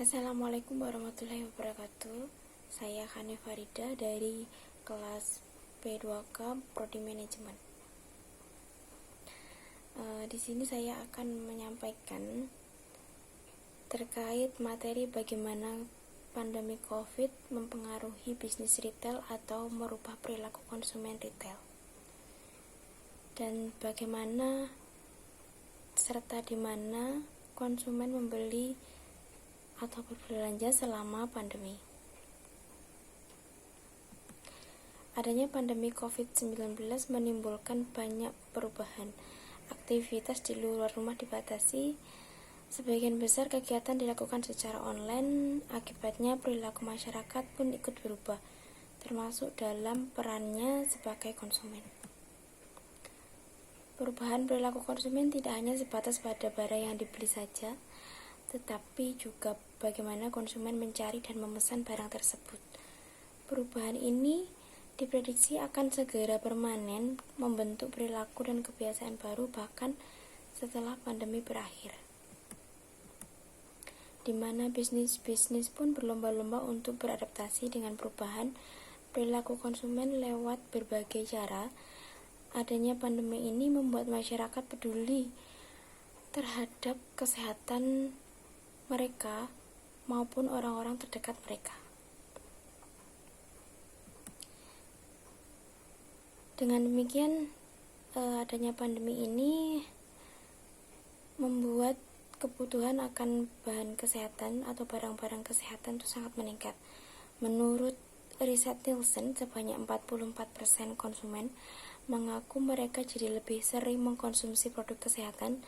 Assalamualaikum warahmatullahi wabarakatuh. Saya Hane Farida dari kelas P2K Prodi Manajemen. Di sini saya akan menyampaikan terkait materi bagaimana pandemi COVID mempengaruhi bisnis retail atau merubah perilaku konsumen retail. Dan bagaimana serta di mana konsumen membeli atau berbelanja selama pandemi. Adanya pandemi COVID-19 menimbulkan banyak perubahan. Aktivitas di luar rumah dibatasi. Sebagian besar kegiatan dilakukan secara online. Akibatnya perilaku masyarakat pun ikut berubah, termasuk dalam perannya sebagai konsumen. Perubahan perilaku konsumen tidak hanya sebatas pada barang yang dibeli saja, tetapi juga bagaimana konsumen mencari dan memesan barang tersebut. Perubahan ini diprediksi akan segera permanen, membentuk perilaku dan kebiasaan baru bahkan setelah pandemi berakhir, di mana bisnis-bisnis pun berlomba-lomba untuk beradaptasi dengan perubahan perilaku konsumen lewat berbagai cara. Adanya pandemi ini membuat masyarakat peduli terhadap kesehatan mereka maupun orang-orang terdekat mereka. Dengan demikian, adanya pandemi ini membuat kebutuhan akan bahan kesehatan atau barang-barang kesehatan itu sangat meningkat. Menurut riset Nielsen, sebanyak 44% konsumen mengaku mereka jadi lebih sering mengkonsumsi produk kesehatan.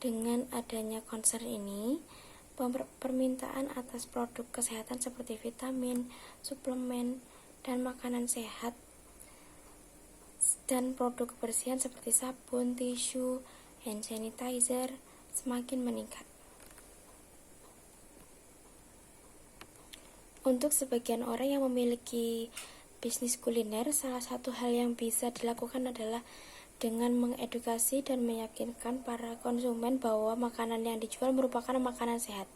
Dengan adanya concern ini, permintaan atas produk kesehatan seperti vitamin, suplemen, dan makanan sehat dan produk kebersihan seperti sabun, tisu, hand sanitizer semakin meningkat. Untuk sebagian orang yang memiliki bisnis kuliner, salah satu hal yang bisa dilakukan adalah dengan mengedukasi dan meyakinkan para konsumen bahwa makanan yang dijual merupakan makanan sehat.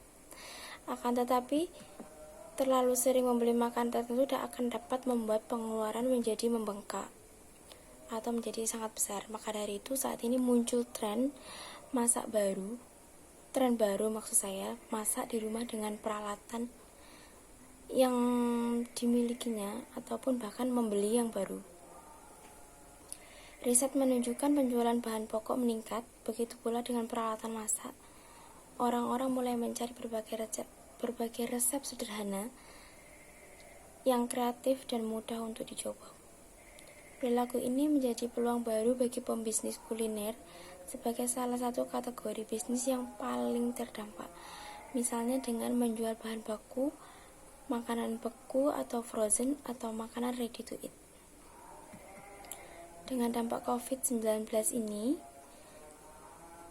Akan tetapi, terlalu sering membeli makanan tertentu tidak akan dapat membuat pengeluaran menjadi membengkak atau menjadi sangat besar. Maka dari itu saat ini muncul tren baru maksud saya, masak di rumah dengan peralatan yang dimilikinya ataupun bahkan membeli yang baru. Riset menunjukkan penjualan bahan pokok meningkat, begitu pula dengan peralatan masak. Orang-orang mulai mencari berbagai resep sederhana yang kreatif dan mudah untuk dicoba. Perilaku ini menjadi peluang baru bagi pembisnis kuliner sebagai salah satu kategori bisnis yang paling terdampak. Misalnya dengan menjual bahan baku, makanan beku atau frozen atau makanan ready to eat. Dengan dampak COVID-19 ini,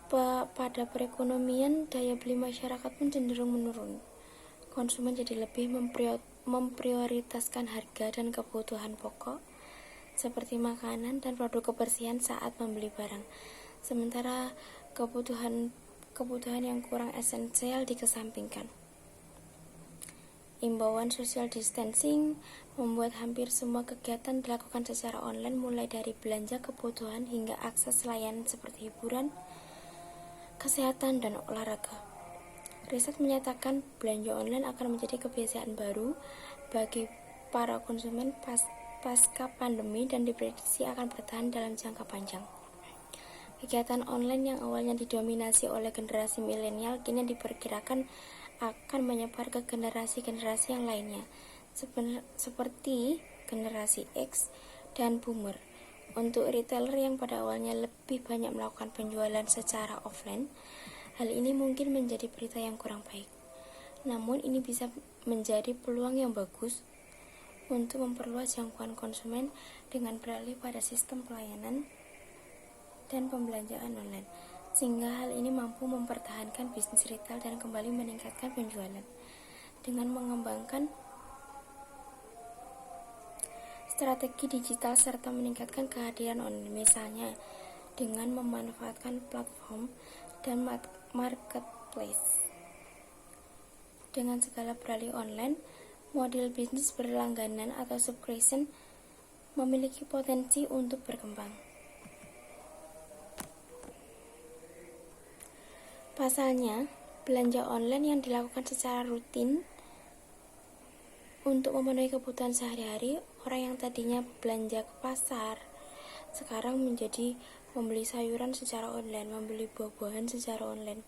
pada perekonomian, daya beli masyarakat pun cenderung menurun. Konsumen jadi lebih memprioritaskan harga dan kebutuhan pokok, seperti makanan dan produk kebersihan saat membeli barang. Sementara kebutuhan yang kurang esensial dikesampingkan. Imbauan social distancing membuat hampir semua kegiatan dilakukan secara online, mulai dari belanja kebutuhan hingga akses layanan seperti hiburan, kesehatan, dan olahraga. Riset menyatakan belanja online akan menjadi kebiasaan baru bagi para konsumen pasca pandemi dan diprediksi akan bertahan dalam jangka panjang. Kegiatan online yang awalnya didominasi oleh generasi milenial kini diperkirakan akan menyebar ke generasi-generasi yang lainnya, seperti generasi X dan Boomer. Untuk retailer yang pada awalnya lebih banyak melakukan penjualan secara offline, hal ini mungkin menjadi berita yang kurang baik. Namun ini bisa menjadi peluang yang bagus untuk memperluas jangkauan konsumen dengan beralih pada sistem pelayanan dan pembelanjaan online, sehingga hal ini mampu mempertahankan bisnis retail dan kembali meningkatkan penjualan. Dengan mengembangkan strategi digital serta meningkatkan kehadiran online, misalnya dengan memanfaatkan platform dan marketplace. Dengan segala beralih online, model bisnis berlangganan atau subscription memiliki potensi untuk berkembang. Pasalnya, belanja online yang dilakukan secara rutin untuk memenuhi kebutuhan sehari-hari, orang yang tadinya belanja ke pasar sekarang menjadi membeli sayuran secara online, membeli buah-buahan secara online.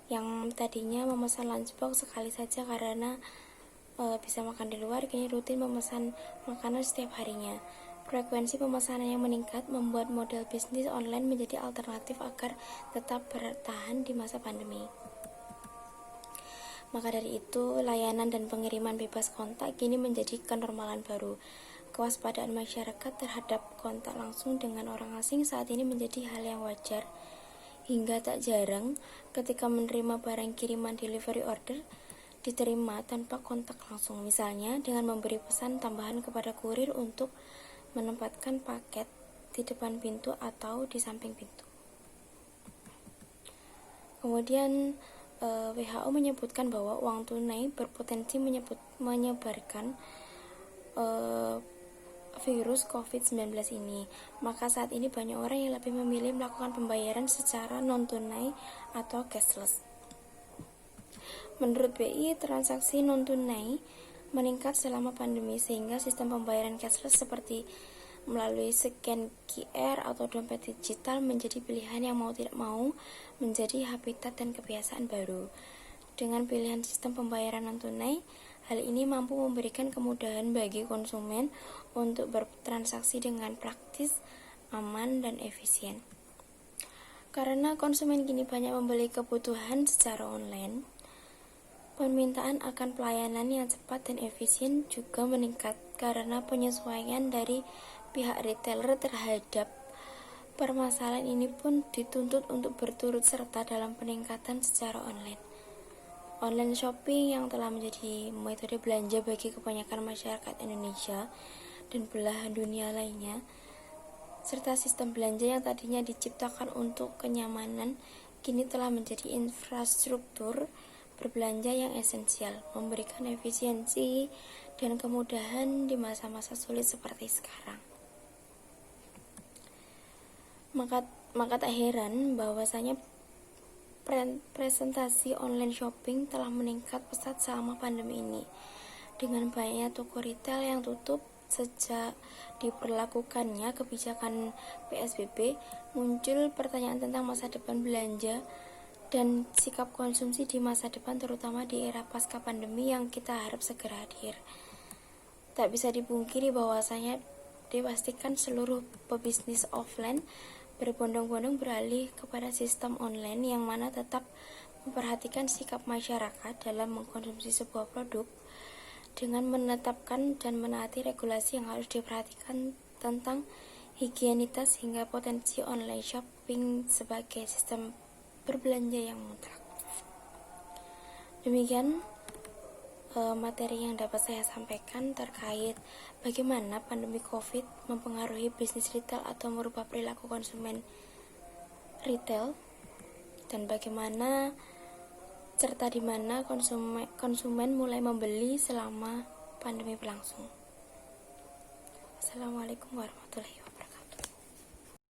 Yang tadinya memesan lunchbox sekali saja karena bisa makan di luar, kini rutin memesan makanan setiap harinya. Frekuensi pemesanan yang meningkat membuat model bisnis online menjadi alternatif agar tetap bertahan di masa pandemi. Maka dari itu, layanan dan pengiriman bebas kontak kini menjadi kenormalan baru. Kewaspadaan masyarakat terhadap kontak langsung dengan orang asing saat ini menjadi hal yang wajar. Hingga tak jarang ketika menerima barang kiriman delivery order diterima tanpa kontak langsung, misalnya dengan memberi pesan tambahan kepada kurir untuk menempatkan paket di depan pintu atau di samping pintu. Kemudian WHO menyebutkan bahwa uang tunai berpotensi menyebarkan virus COVID-19 ini. Maka saat ini banyak orang yang lebih memilih melakukan pembayaran secara non-tunai atau cashless. Menurut BI, transaksi non-tunai meningkat selama pandemi sehingga sistem pembayaran cashless seperti melalui scan QR atau dompet digital menjadi pilihan yang mau tidak mau menjadi habitat dan kebiasaan baru. Dengan pilihan sistem pembayaran non-tunai, hal ini mampu memberikan kemudahan bagi konsumen untuk bertransaksi dengan praktis, aman, dan efisien. Karena konsumen kini banyak membeli kebutuhan secara online, permintaan akan pelayanan yang cepat dan efisien juga meningkat karena penyesuaian dari pihak retailer terhadap permasalahan ini pun dituntut untuk berturut serta dalam peningkatan secara online. Online shopping yang telah menjadi metode belanja bagi kebanyakan masyarakat Indonesia dan belahan dunia lainnya, serta sistem belanja yang tadinya diciptakan untuk kenyamanan, kini telah menjadi infrastruktur berbelanja yang esensial, memberikan efisiensi dan kemudahan di masa-masa sulit seperti sekarang. Maka tak heran bahwasanya presentasi online shopping telah meningkat pesat selama pandemi ini. Dengan banyaknya toko retail yang tutup sejak diberlakukannya kebijakan PSBB, muncul pertanyaan tentang masa depan belanja dan sikap konsumsi di masa depan, terutama di era pasca pandemi yang kita harap segera hadir. Tak bisa dipungkiri bahwasanya dipastikan seluruh pebisnis offline berbondong-bondong beralih kepada sistem online yang mana tetap memperhatikan sikap masyarakat dalam mengkonsumsi sebuah produk dengan menetapkan dan menaati regulasi yang harus diperhatikan tentang higienitas hingga potensi online shopping sebagai sistem berbelanja yang mutlak. Demikian materi yang dapat saya sampaikan terkait bagaimana pandemi COVID mempengaruhi bisnis retail atau merubah perilaku konsumen retail, dan bagaimana serta di mana konsumen mulai membeli selama pandemi berlangsung. Assalamualaikum warahmatullahi wabarakatuh.